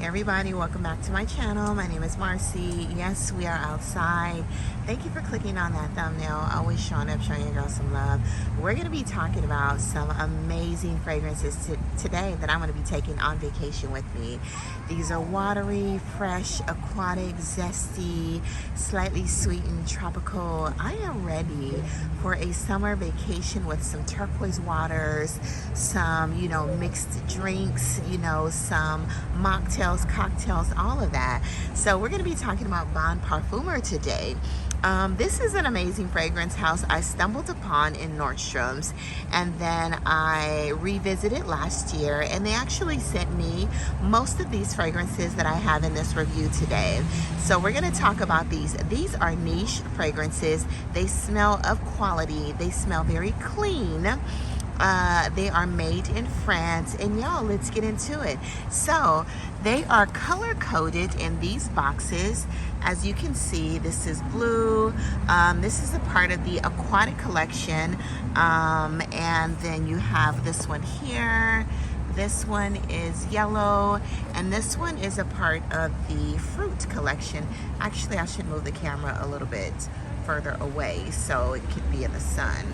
Hey everybody, welcome back to my channel. My name is Marcy. Yes, we are outside. Thank you for clicking on that thumbnail. Always showing up, showing your girl some love. We're going to be talking about some amazing fragrances today that I'm going to be taking on vacation with me. These are watery, fresh, aquatic, zesty, slightly sweetened, tropical. I am ready for a summer vacation with some turquoise waters, some, mixed drinks, some mocktails, cocktails, all of that. So we're going to be talking about BON PARFUMEUR today. This is an amazing fragrance house I stumbled upon in Nordstrom's, and then I revisited last year, and they actually sent me most of these fragrances that I have in this review today. So we're going to talk about these. These are niche fragrances. They smell of quality. They smell very clean. They are made in France, and y'all, let's get into it. So they are color coded in these boxes. As you can see, this is blue. This is a part of the aquatic collection, and then you have this one here. This one is yellow, and this one is a part of the fruit collection. Actually, I should move the camera a little bit further away so it could be in the sun.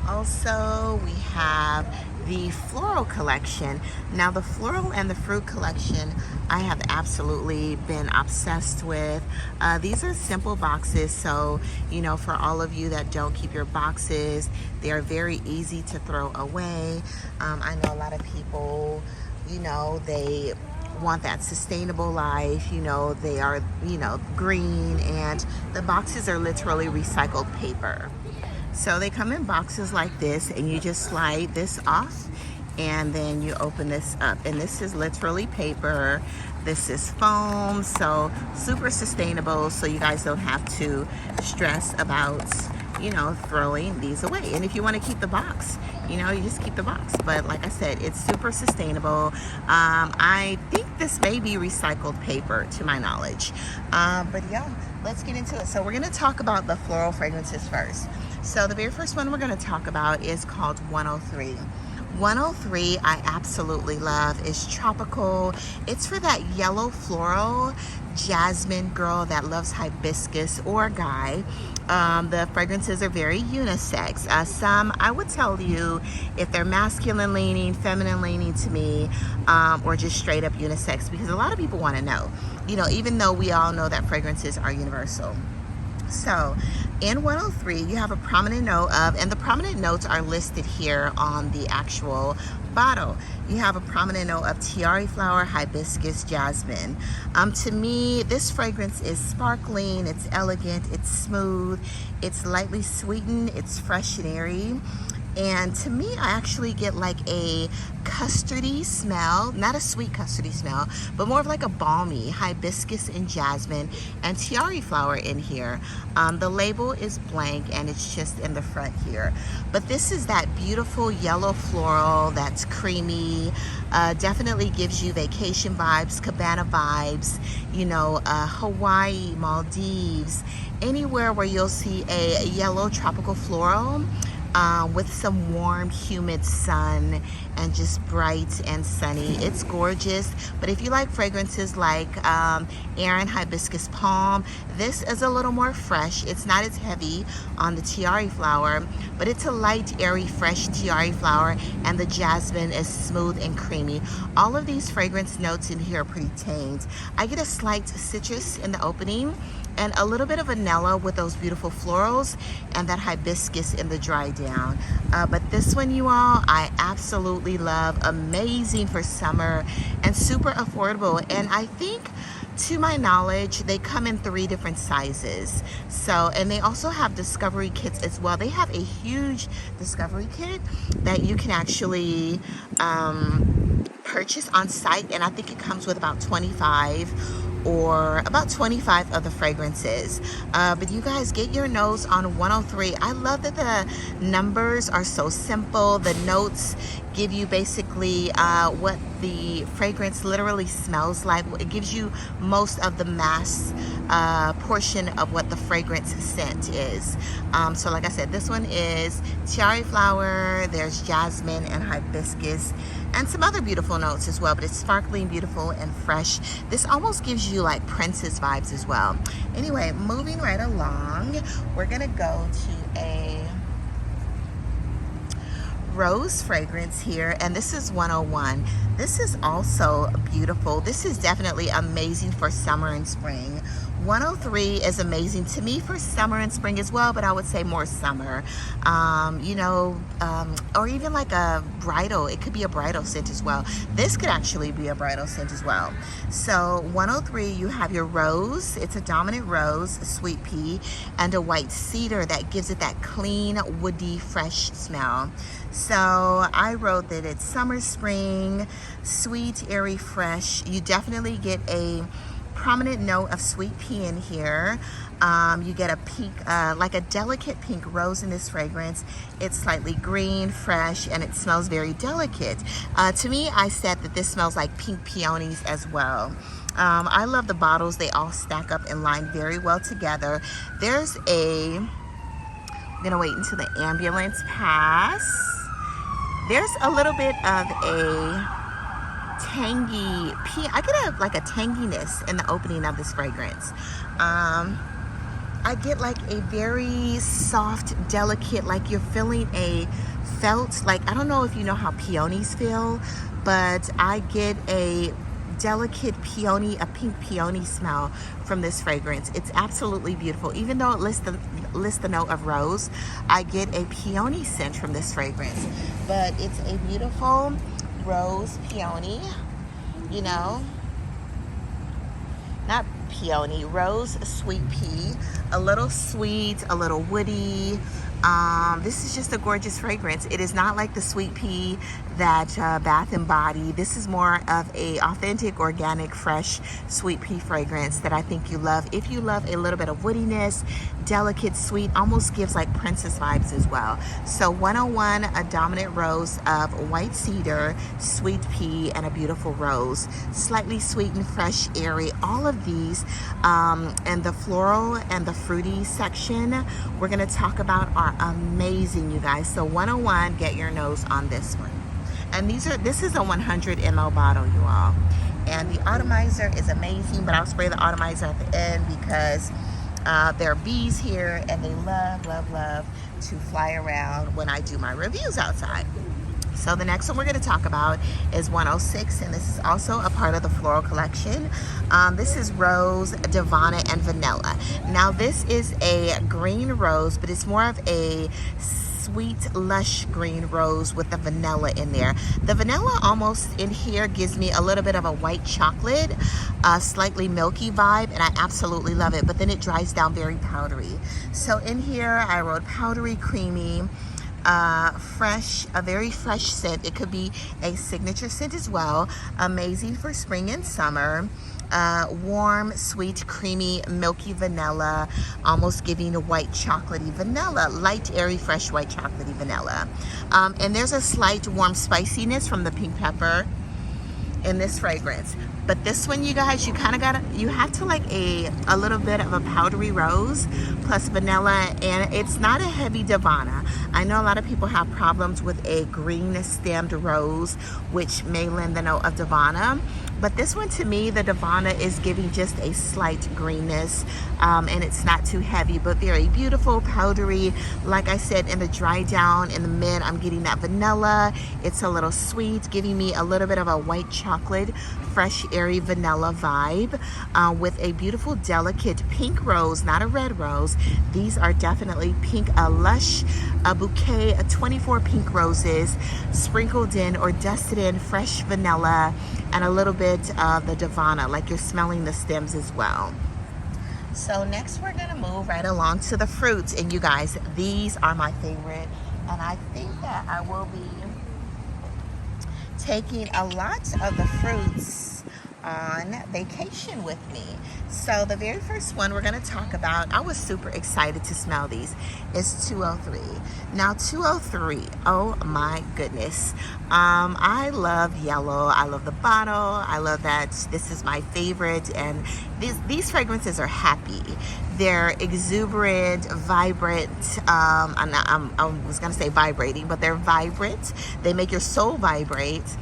Also, we have the floral collection. Now, the floral and the fruit collection, I have absolutely been obsessed with. These are simple boxes, so, for all of you that don't keep your boxes, they are very easy to throw away. I know a lot of people, they want that sustainable life, they are, green, and the boxes are literally recycled paper. So they come in boxes like this, and you just slide this off, and then you open this up, and this is literally paper. This is foam, so super sustainable, so you guys don't have to stress about throwing these away. And if you want to keep the box, you just keep the box. But like I said, it's super sustainable. I think this may be recycled paper to my knowledge. But yeah, let's get into it. So we're going to talk about the floral fragrances first. So the very first one we're going to talk about is called 103. 103 I absolutely love. Is tropical. It's for that yellow floral jasmine girl that loves hibiscus, or guy. The fragrances are very unisex. Some, I would tell you, if they're masculine leaning, feminine leaning to me, or just straight up unisex, because a lot of people want to know, even though we all know that fragrances are universal. So in 103, you have a prominent note of, and the prominent notes are listed here on the actual bottle. You have a prominent note of tiare flower, hibiscus, jasmine. To me, this fragrance is sparkling, it's elegant, it's smooth, it's lightly sweetened, it's fresh and airy. And to me, I actually get like a custardy smell, not a sweet custardy smell, but more of like a balmy hibiscus and jasmine and tiare flower in here. The label is blank, and it's just in the front here. But this is that beautiful yellow floral that's creamy, definitely gives you vacation vibes, cabana vibes, Hawaii, Maldives, anywhere where you'll see a yellow tropical floral. With some warm, humid sun and just bright and sunny. It's gorgeous. But if you like fragrances like airy hibiscus palm, this is a little more fresh. It's not as heavy on the tiare flower, but it's a light, airy, fresh tiare flower, and the jasmine is smooth and creamy. All of these fragrance notes in here are pretty tanned. I get a slight citrus in the opening, and a little bit of vanilla with those beautiful florals, and that hibiscus in the dry down. But this one, you all, I absolutely love. Amazing for summer and super affordable. And I think, to my knowledge, they come in 3 different sizes. So, and they also have discovery kits as well. They have a huge discovery kit that you can actually purchase on site, and I think it comes with about 25 of the fragrances. But you guys, get your notes on 103. I love that the numbers are so simple. The notes give you basically what the fragrance literally smells like. It gives you most of the mass portion of what the fragrance scent is. So like I said, this one is tiare flower, there's jasmine and hibiscus. and some other beautiful notes as well, but it's sparkling, beautiful, and fresh. This almost gives you like princess vibes as well. Anyway, moving right along, we're gonna go to a rose fragrance here, and this is 101. This is also beautiful. This is definitely amazing for summer and spring. 103 is amazing to me for summer and spring as well, but I would say more summer. You know, or even like a bridal. It could be a bridal scent as well. This could actually be a bridal scent as well. So 103, you have your rose. It's a dominant rose, sweet pea, and a white cedar that gives it that clean, woody, fresh smell. So I wrote that it's summer, spring, sweet, airy, fresh. You definitely get a prominent note of sweet pea in here. You get a pink, like a delicate pink rose in this fragrance. It's slightly green, fresh, and it smells very delicate. To me, I said that this smells like pink peonies as well. I love the bottles. They all stack up and line very well together. There's I'm gonna wait until the ambulance pass. There's a little bit of a tangy pea. I get like a tanginess in the opening of this fragrance. I get like a very soft, delicate, like you're feeling a felt, like, I don't know if you know how peonies feel, but I get a delicate peony, a pink peony smell from this fragrance. It's absolutely beautiful. Even though it lists the note of rose, I get a peony scent from this fragrance. But it's a beautiful rose peony, you know, not peony, rose sweet pea, a little sweet, a little woody. This is just a gorgeous fragrance. It is not like the sweet pea that Bath and Body. This is more of a authentic, organic, fresh sweet pea fragrance that I think you love. If you love a little bit of woodiness, delicate, sweet, almost gives like princess vibes as well. So 101, a dominant rose of white cedar, sweet pea, and a beautiful rose. Slightly sweet and fresh, airy. All of these, and the floral and the fruity section we're gonna talk about are amazing, you guys. So 101, get your nose on this one. And this is a 100 ml bottle, you all. And the atomizer is amazing, but I'll spray the atomizer at the end because there are bees here and they love, love, love to fly around when I do my reviews outside. So the next one we're going to talk about is 106, and this is also a part of the floral collection. This is rose, DAVANA, and vanilla. Now this is a green rose, but it's more of a sweet, lush green rose with the vanilla in there. The vanilla almost in here gives me a little bit of a white chocolate, slightly milky vibe, and I absolutely love it, but then it dries down very powdery. So in here I wrote powdery, creamy, fresh, a very fresh scent. It could be a signature scent as well. Amazing for spring and summer. Warm, sweet, creamy, milky vanilla, almost giving a white chocolatey vanilla, light, airy, fresh white chocolatey vanilla. And there's a slight warm spiciness from the pink pepper in this fragrance. But this one, you guys, you kind of you have to like a little bit of a powdery rose plus vanilla, and it's not a heavy DAVANA. I know a lot of people have problems with a green stemmed rose, which may lend the note of DAVANA. But this one, to me, the DAVANA is giving just a slight greenness, and it's not too heavy, but very beautiful, powdery. Like I said, in the dry down, in the mid, I'm getting that vanilla. It's a little sweet, giving me a little bit of a white chocolate, fresh, airy vanilla vibe, with a beautiful, delicate pink rose, not a red rose. These are definitely pink, a lush, a bouquet of 24 pink roses, sprinkled in or dusted in fresh vanilla, and a little bit of the DAVANA, like you're smelling the stems as well. So next we're gonna move right along to the fruits, and you guys, these are my favorite, and I think that I will be taking a lot of the fruits on vacation with me. So the very first one we're going to talk about, I was super excited to smell these, is 203. Now 203, oh my goodness, I love yellow. I love the bottle. I love that this is my favorite, and these fragrances are happy. They're exuberant, vibrant. I was gonna say vibrating, but they're vibrant. They make your soul vibrate.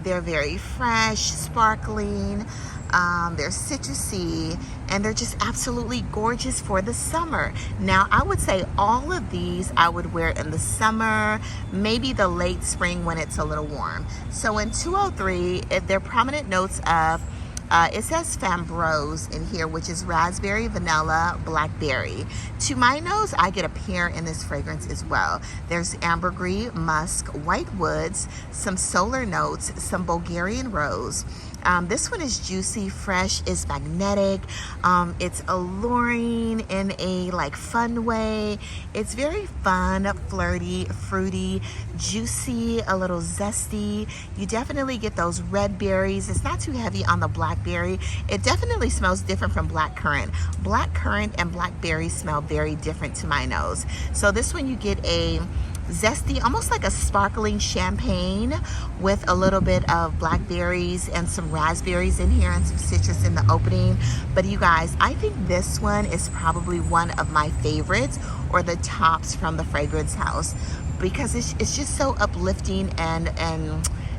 They're very fresh, sparkling. They're citrusy, and they're just absolutely gorgeous for the summer. Now, I would say all of these I would wear in the summer, maybe the late spring when it's a little warm. So in 203, they're prominent notes of it says Framboise in here, which is raspberry, vanilla, blackberry. To my nose, I get a pear in this fragrance as well. There's ambergris, musk, white woods, some solar notes, some Bulgarian rose. This one is juicy, fresh, is magnetic. It's alluring in a like fun way. It's very fun, flirty, fruity, juicy, a little zesty. You definitely get those red berries. It's not too heavy on the blackberry. It definitely smells different from blackcurrant. Blackcurrant and blackberry smell very different to my nose. So this one you get a zesty, almost like a sparkling champagne with a little bit of blackberries and some raspberries in here and some citrus in the opening. But you guys, I think this one is probably one of my favorites, or the tops from the fragrance house, because it's just so uplifting and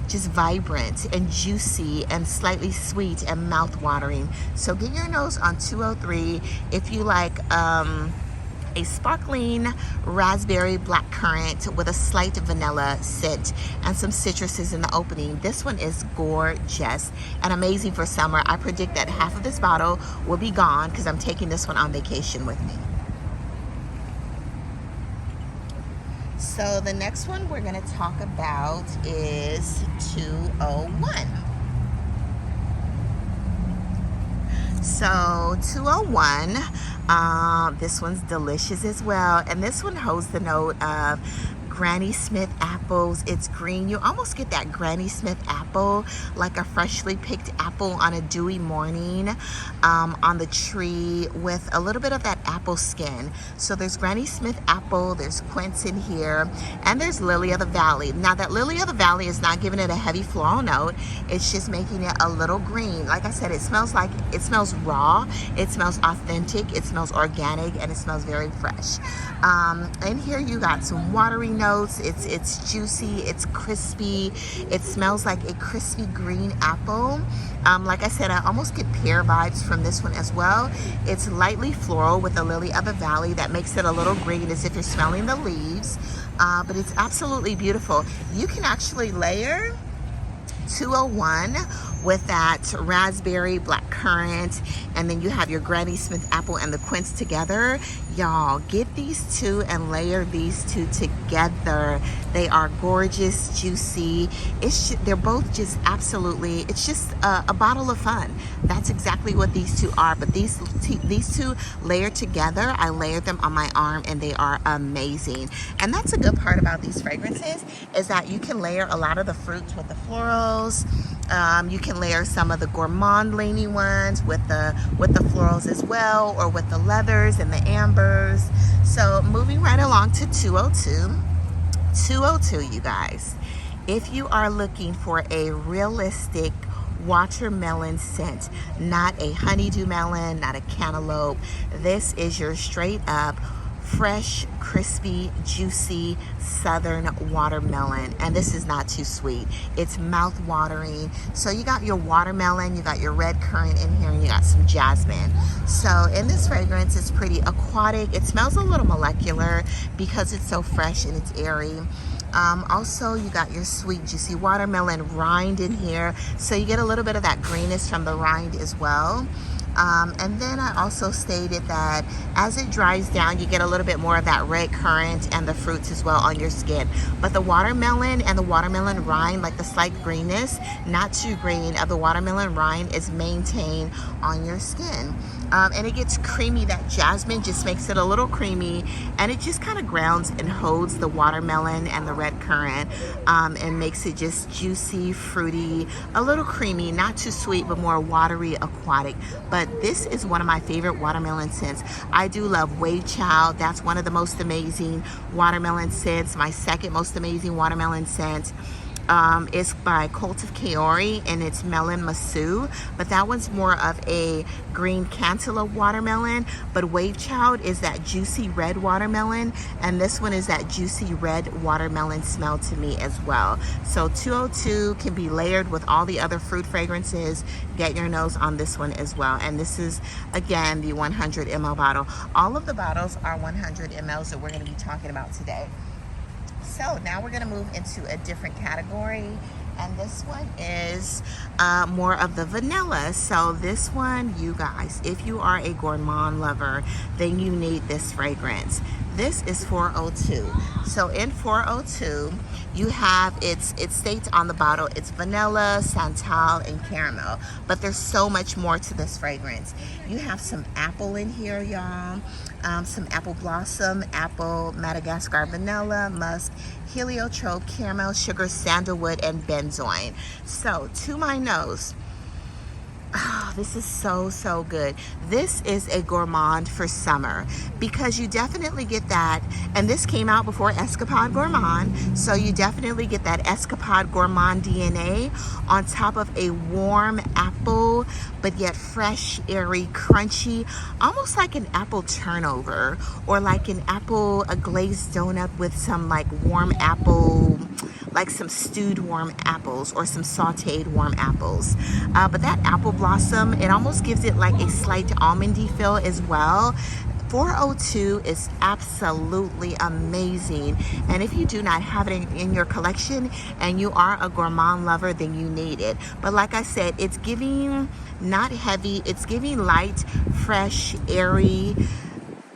just vibrant and juicy and slightly sweet and mouth-watering. So get your nose on 203 if you like a sparkling raspberry blackcurrant with a slight vanilla scent and some citruses in the opening. This one is gorgeous and amazing for summer. I predict that half of this bottle will be gone because I'm taking this one on vacation with me. So the next one we're going to talk about is 201. So 201, this one's delicious as well, and this one holds the note of Granny Smith apples. It's green. You almost get that Granny Smith apple, like a freshly picked apple on a dewy morning on the tree with a little bit of that apple skin. So there's Granny Smith apple, there's quince in here, and there's Lily of the Valley. Now that Lily of the Valley is not giving it a heavy floral note, it's just making it a little green. Like I said, it smells raw, it smells authentic, it smells organic, and it smells very fresh. In here you got some watery notes. It's juicy, it's crispy, it smells like a crispy green apple. Like I said, I almost get pear vibes from this one as well. It's lightly floral with a Lily of the Valley that makes it a little green, as if you're smelling the leaves, but it's absolutely beautiful. You can actually layer 201 with that raspberry blackcurrant, and then you have your Granny Smith apple and the quince together. Y'all, get these two and layer these two together. They are gorgeous, juicy. They're both just absolutely, it's just a bottle of fun. That's exactly what these two are. But these two layered together, I layered them on my arm, and they are amazing. And that's a good part about these fragrances, is that you can layer a lot of the fruits with the florals. You can layer some of the gourmand laney ones with the florals as well, or with the leathers and the ambers. So moving right along to 202. 202, you guys. If you are looking for a realistic watermelon scent, not a honeydew melon, not a cantaloupe, this is your straight up fresh, crispy, juicy southern watermelon, and this is not too sweet. It's mouth watering. So you got your watermelon, you got your red currant in here, and you got some jasmine. So in this fragrance, it's pretty aquatic. It smells a little molecular because it's so fresh and it's airy. Also, you got your sweet, juicy watermelon rind in here, so you get a little bit of that greenness from the rind as well. And then I also stated that as it dries down, you get a little bit more of that red currant and the fruits as well on your skin. But the watermelon and the watermelon rind, like the slight greenness, not too green, of the watermelon rind is maintained on your skin. And it gets creamy. That jasmine just makes it a little creamy, and it just kind of grounds and holds the watermelon and the red currant, and makes it just juicy, fruity, a little creamy, not too sweet, but more watery, aquatic. But this is one of my favorite watermelon scents. I do love Wave Child. That's one of the most amazing watermelon scents. My second most amazing watermelon scent is by Cult of Kaori, and it's Melon Masu, but that one's more of a green cantaloupe watermelon. But Wave Child is that juicy red watermelon, and this one is that juicy red watermelon smell to me as well. So 202 can be layered with all the other fruit fragrances. Get your nose on this one as well. And this is, again, the 100 ml bottle. All of the bottles are 100 mLs that we're going to be talking about today. So now we're going to move into a different category, and this one is more of the vanilla. So this one, you guys, if you are a gourmand lover, then you need this fragrance. This is 402. So in 402, you have, it states on the bottle, it's vanilla, santal, and caramel. But there's so much more to this fragrance. You have some apple in here, y'all. Some apple blossom, apple, Madagascar vanilla, musk, heliotrope, caramel, sugar, sandalwood, and benzoin. So to my nose, oh, this is so good. This is a gourmand for summer, because you definitely get that, and this came out before Escapade Gourmand, so you definitely get that Escapade Gourmand DNA on top of a warm apple, but yet fresh, airy, crunchy, almost like an apple turnover, or like an apple, a glazed donut with some like warm apple, like some stewed warm apples or some sauteed warm apples. But that apple blossom, it almost gives it like a slight almondy feel as well. 402 is absolutely amazing, and if you do not have it in your collection and you are a gourmand lover, then you need it. But like I said, it's giving not heavy, it's giving light, fresh, airy,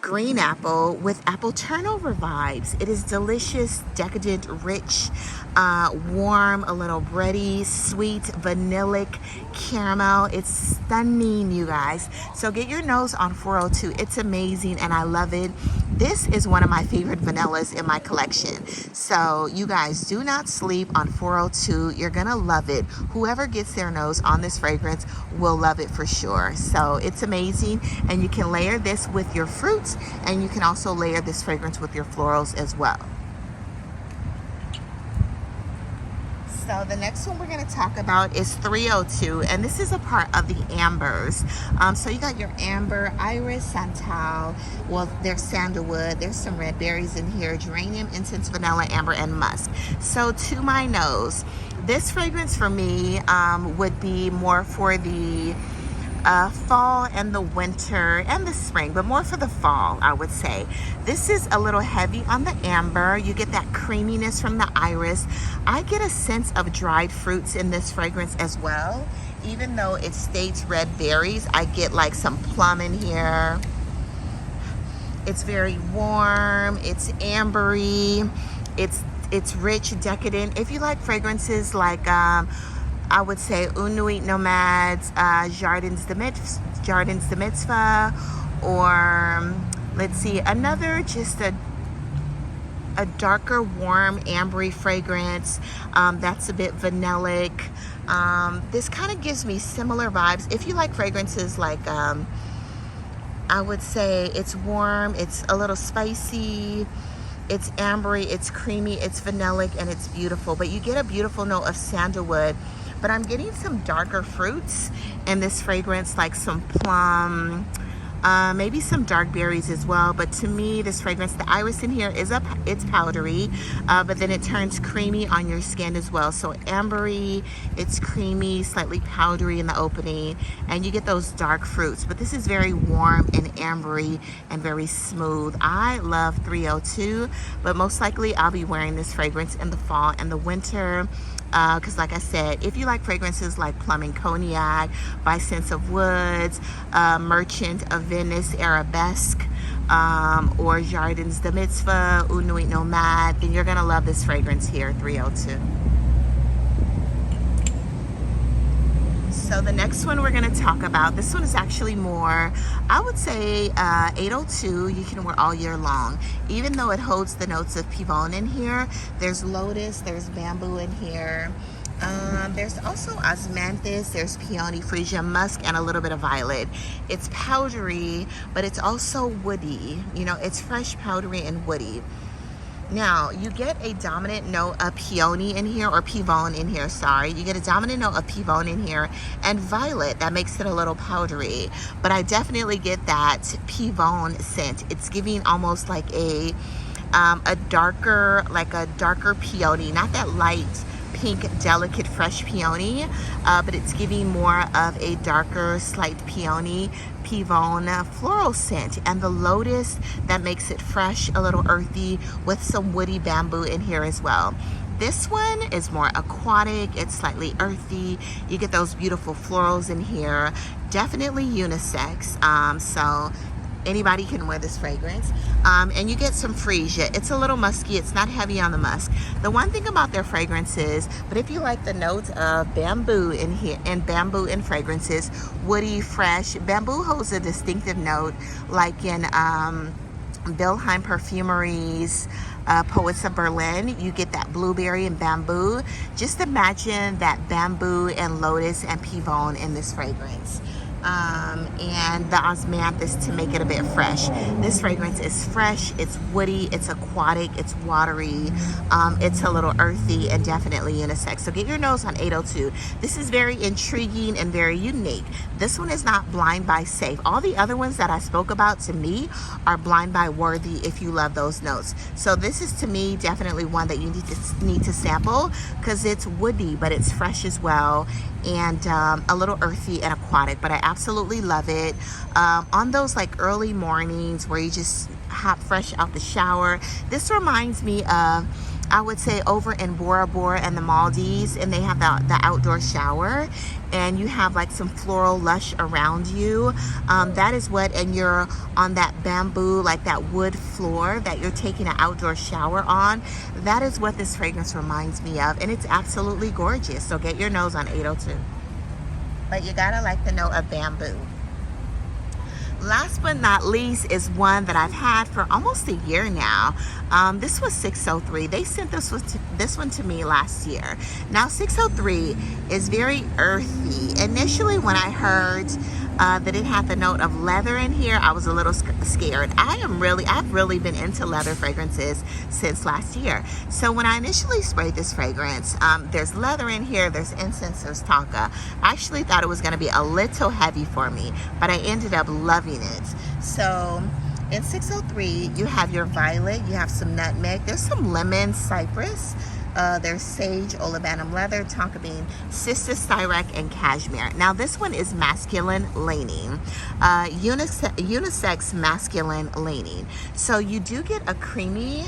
green apple with apple turnover vibes. It is delicious, decadent, rich, warm, a little bready, sweet, vanillic, caramel. It's stunning, you guys. So get your nose on 402. It's amazing and I love it. This is one of my favorite vanillas in my collection. So you guys, do not sleep on 402. You're gonna love it. Whoever gets their nose on this fragrance will love it for sure. So it's amazing, and you can layer this with your fruits, and you can also layer this fragrance with your florals as well. So the next one we're going to talk about is 302, and this is a part of the ambers. So you got your amber, iris, santal, well, there's sandalwood, there's some red berries in here, geranium, incense, vanilla, amber, and musk. So to my nose, this fragrance for me would be more for the fall and the winter and the spring, but more for the fall, I would say. This is a little heavy on the amber. You get that creaminess from the iris. I get a sense of dried fruits in this fragrance as well. Even though it states red berries, I get like some plum in here. It's very warm, it's ambery, it's rich, decadent. If you like fragrances like I would say Une Nuit Nomads, Jardins de Mitzvah, or let's see, another just a darker, warm, ambery fragrance that's a bit vanillic. This kind of gives me similar vibes. If you like fragrances like, I would say it's warm, it's a little spicy, it's ambery, it's creamy, it's vanillic, and it's beautiful. But you get a beautiful note of sandalwood. But I'm getting some darker fruits in this fragrance, like some plum, maybe some dark berries as well. But to me, this fragrance, the iris in here is it's powdery, but then it turns creamy on your skin as well. So ambery, it's creamy, slightly powdery in the opening, and you get those dark fruits. But this is very warm and ambery and very smooth. I love 302, but most likely I'll be wearing this fragrance in the fall and the winter. Because like I said, if you like fragrances like Plum and Cognac by Sense of Woods, Merchant of Venice, Arabesque, or Jardins de Mitzvah, Une Nuit Nomade, then you're going to love this fragrance here, 302. So the next one we're going to talk about, this one is actually more, I would say 802, you can wear all year long. Even though it holds the notes of Pivone in here, there's lotus, there's bamboo in here. There's also osmanthus, there's peony, freesia, musk, and a little bit of violet. It's powdery, but it's also woody. You know, it's fresh, powdery, and woody. Now, you get a dominant note of peony in here, or pivone in here, sorry. You get a dominant note of pivone in here, and violet. That makes it a little powdery. But I definitely get that pivone scent. It's giving almost like a darker peony, not that light pink, delicate, fresh peony, but it's giving more of a darker, slight peony, pivone floral scent. And the lotus, that makes it fresh, a little earthy, with some woody bamboo in here as well. This one is more aquatic, it's slightly earthy. You get those beautiful florals in here. Definitely unisex, so anybody can wear this fragrance. And you get some freesia. It's a little musky, it's not heavy on the musk. The one thing about their fragrances, but if you like the notes of bamboo in here, and bamboo in fragrances, woody, fresh, bamboo holds a distinctive note, like in Wilhelm Perfumery's Poets of Berlin. You get that blueberry and bamboo. Just imagine that bamboo and lotus and pivone in this fragrance. And the osmanthus to make it a bit fresh. This fragrance is fresh, it's woody, it's aquatic, it's watery, it's a little earthy, and definitely unisex. So get your nose on 802. This is very intriguing and very unique. This one is not blind buy safe. All the other ones that I spoke about, to me, are blind buy worthy if you love those notes. So this is, to me, definitely one that you need to sample, because it's woody, but it's fresh as well, and a little earthy and aquatic. But I absolutely love it on those like early mornings where you just hop fresh out the shower. This reminds me of, I would say, over in Bora Bora and the Maldives, and they have the outdoor shower, and you have like some floral lush around you. That is what, and you're on that bamboo, like that wood floor that you're taking an outdoor shower on. That is what this fragrance reminds me of, and it's absolutely gorgeous. So get your nose on 802. But you gotta like the note of bamboo. Last but not least is one that I've had for almost a year now. This was 603. They sent this one to me last year. Now 603 is very earthy. Initially, when I heard that it had the note of leather in here, I was a little scared. I've really been into leather fragrances since last year. So when I initially sprayed this fragrance, there's leather in here, there's incense, there's tonka. I actually thought it was going to be a little heavy for me, but I ended up loving it. So in 603, you have your violet, you have some nutmeg, there's some lemon, cypress, there's sage, olibanum leather, tonka bean, cistus, styrac, and cashmere. Now this one is masculine leaning, unisex masculine leaning. So you do get a creamy,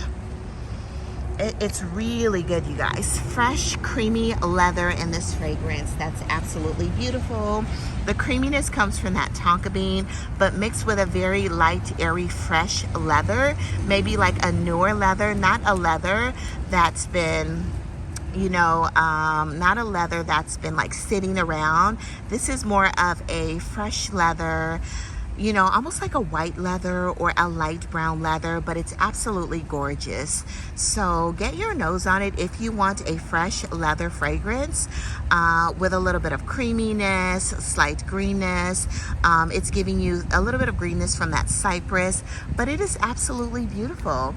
it's really good, you guys. Fresh, creamy leather in this fragrance. That's absolutely beautiful. The creaminess comes from that tonka bean, but mixed with a very light, airy, fresh leather. Maybe like a newer leather, not a leather that's been, you know, not a leather that's been like sitting around. This is more of a fresh leather, you know, almost like a white leather or a light brown leather, but it's absolutely gorgeous. So get your nose on it if you want a fresh leather fragrance with a little bit of creaminess, slight greenness. It's giving you a little bit of greenness from that cypress, but it is absolutely beautiful.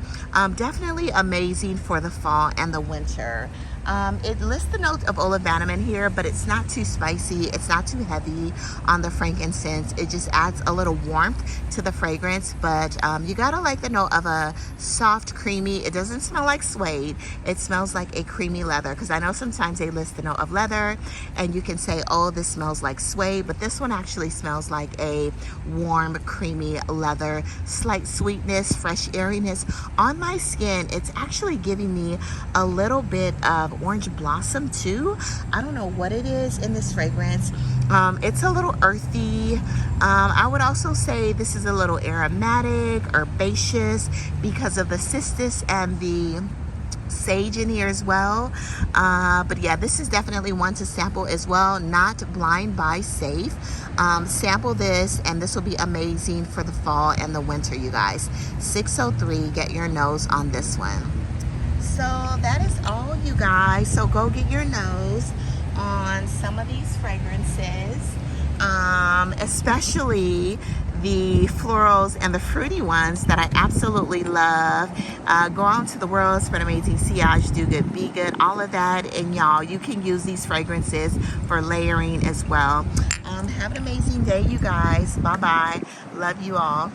Definitely amazing for the fall and the winter. It lists the note of olibanum in here, but it's not too spicy, it's not too heavy on the frankincense. It just adds a little warmth to the fragrance, but you gotta like the note of a soft, creamy, it doesn't smell like suede, it smells like a creamy leather, because I know sometimes they list the note of leather and you can say, oh, this smells like suede, but this one actually smells like a warm, creamy leather. Slight sweetness, fresh airiness on my skin. It's actually giving me a little bit of orange blossom too. I don't know what it is in this fragrance. It's a little earthy. I would also say this is a little aromatic, herbaceous, because of the cistus and the sage in here as well. But yeah, this is definitely one to sample as well, not blind buy safe. Sample this, and this will be amazing for the fall and the winter, you guys. 603, get your nose on this one. So that is all, you guys. So go get your nose on some of these fragrances, especially the florals and the fruity ones that I absolutely love. Go out into the world, spread amazing sillage, do good, be good, all of that. And y'all, you can use these fragrances for layering as well. Have an amazing day, you guys. Bye bye. Love you all.